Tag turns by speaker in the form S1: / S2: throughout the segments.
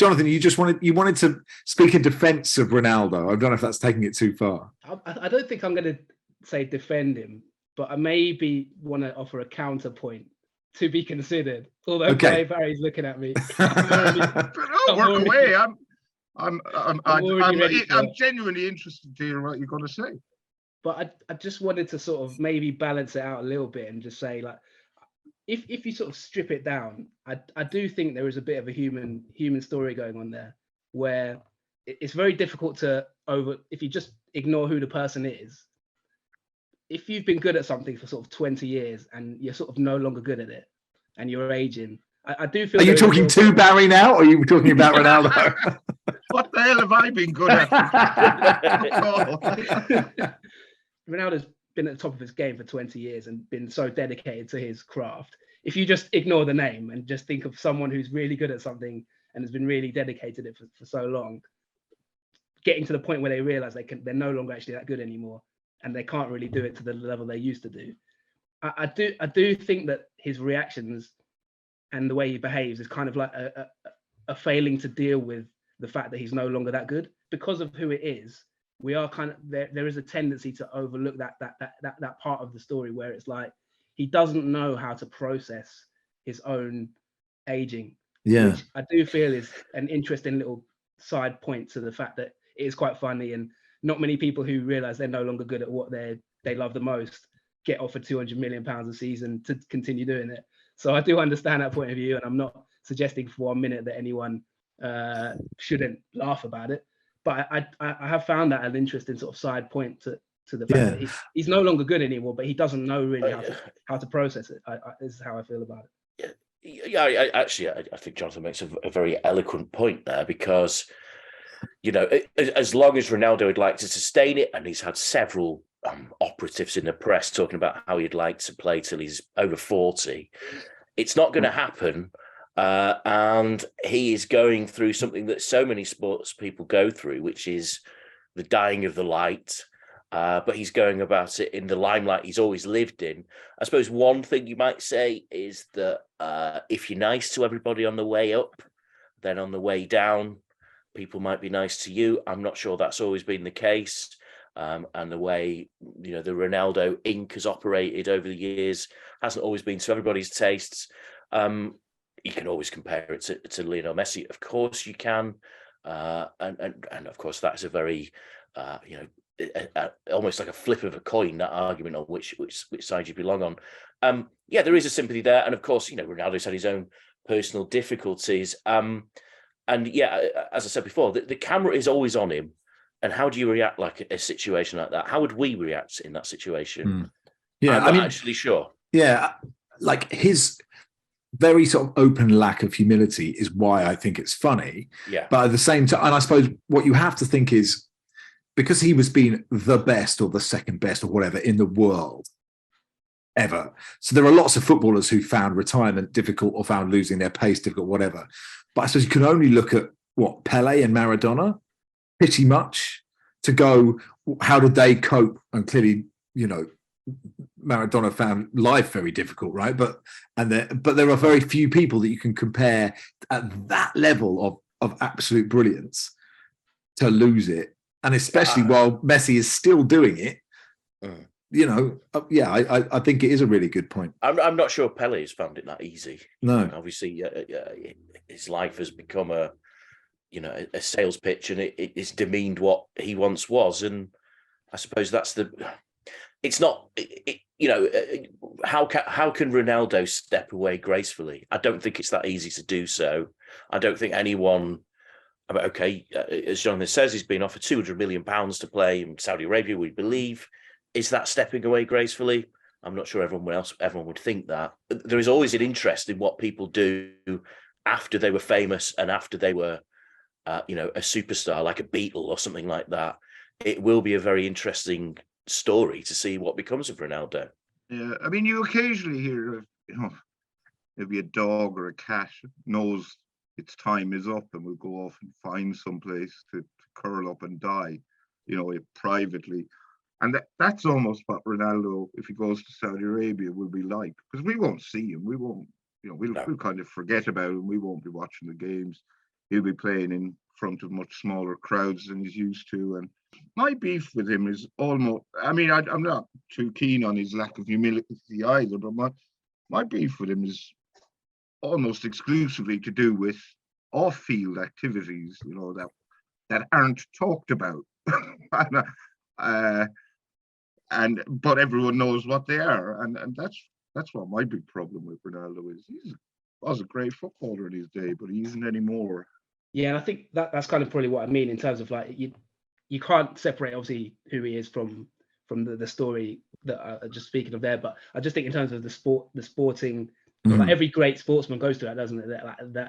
S1: Jonathan, you wanted to speak in defence of Ronaldo. I don't know if that's taking it too far.
S2: I don't think I'm going to say defend him, but I maybe want to offer a counterpoint to be considered. Although Barry's looking at me.
S3: Work away. I'm genuinely interested to hear what you're going to say.
S2: But I just wanted to sort of maybe balance it out a little bit and just say, like, if you sort of strip it down, I do think there is a bit of a human story going on there, where it's very difficult to if you just ignore who the person is. If you've been good at something for sort of 20 years and you're sort of no longer good at it and you're aging, I do feel.
S1: Are you talking to Barry now, or are you talking about Ronaldo?
S3: What the hell have I been good at?
S2: Ronaldo's been at the top of his game for 20 years and been so dedicated to his craft. If you just ignore the name and just think of someone who's really good at something and has been really dedicated to it for so long, getting to the point where they realize they're no longer actually that good anymore and they can't really do it to the level they used to do. I do think that his reactions and the way he behaves is kind of like a failing to deal with the fact that he's no longer that good. Because of who it is, we are kind of there is a tendency to overlook that part of the story where it's like he doesn't know how to process his own aging.
S1: Yeah,
S2: which I do feel is an interesting little side point to the fact that it is quite funny, and not many people who realize they're no longer good at what they love the most get offered £200 million a season to continue doing it. So I do understand that point of view, and I'm not suggesting for 1 minute that anyone shouldn't laugh about it. But I have found that an interesting sort of side point to the fact that he's no longer good anymore, but he doesn't know really how to process it. This is how I feel about it.
S4: Yeah, I think Jonathan makes a very eloquent point there, because, you know, as long as Ronaldo would like to sustain it, and he's had several operatives in the press talking about how he'd like to play till he's over 40, it's not going to happen. And he is going through something that so many sports people go through, which is the dying of the light. But he's going about it in the limelight he's always lived in. I suppose one thing you might say is that if you're nice to everybody on the way up, then on the way down, people might be nice to you. I'm not sure that's always been the case. And the way, you know, the Ronaldo ink has operated over the years hasn't always been to everybody's tastes. You can always compare it to Lionel Messi. Of course you can. And of course that's a very, almost like a flip of a coin, that argument on which side you belong on. There is a sympathy there. And of course, you know, Ronaldo's had his own personal difficulties. And as I said before, the camera is always on him. And how do you react like a situation like that? How would we react in that situation?
S1: Yeah,
S4: I'm not actually sure.
S1: Yeah, like his very sort of open lack of humility is why I think it's funny.
S4: Yeah.
S1: But at the same time, and I suppose what you have to think is, because he was being the best or the second best or whatever in the world ever. So there are lots of footballers who found retirement difficult or found losing their pace difficult, whatever. But I suppose you can only look at what Pele and Maradona, pretty much, to go, how did they cope? And clearly, you know, Maradona found life very difficult, right? But there are very few people that you can compare at that level of absolute brilliance to lose it. And especially while Messi is still doing it, you know, I think it is a really good point.
S4: I'm not sure Pele has found it that easy.
S1: No.
S4: You know, obviously, his life has become a sales pitch, and it is demeaned what he once was. And I suppose that's it's not, how can Ronaldo step away gracefully? I don't think it's that easy to do so. I don't think anyone, as Jonathan says, he's been offered £200 million to play in Saudi Arabia, we believe. Is that stepping away gracefully? I'm not sure everyone would think that. There is always an interest in what people do after they were famous and after they were, a superstar, like a Beatle or something like that. It will be a very interesting story to see what becomes of Ronaldo.
S3: Yeah, I mean, you occasionally hear, maybe a dog or a cat knows its time is up and will go off and find some place to curl up and die, privately. And that's almost what Ronaldo, if he goes to Saudi Arabia, will be like, because we won't see him. We won't, we'll kind of forget about him. We won't be watching the games. he'll be playing in front of much smaller crowds than he's used to. And my beef with him is almost, I mean, I'm not too keen on his lack of humility either, but my beef with him is almost exclusively to do with off-field activities, you know, that aren't talked about. But everyone knows what they are, and that's what my big problem with Ronaldo is. He was a great footballer in his day, but he isn't anymore.
S2: Yeah, and I think that's kind of probably what I mean in terms of like you can't separate obviously who he is from the story that I'm just speaking of there. But I just think in terms of the sporting, like every great sportsman goes through that, doesn't it?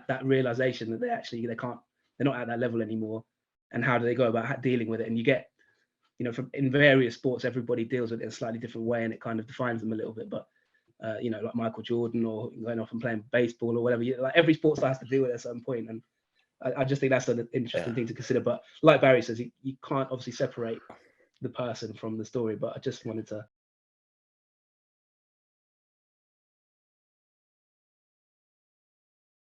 S2: That realization that they're not at that level anymore, and how do they go about dealing with it? And you get, you know, in various sports, everybody deals with it in a slightly different way, and it kind of defines them a little bit. But you know, like Michael Jordan or going off and playing baseball or whatever, like every sport has to deal with it at a certain point. And I just think that's an interesting thing to consider. But like Barry says, you can't obviously separate the person from the story. But I just wanted to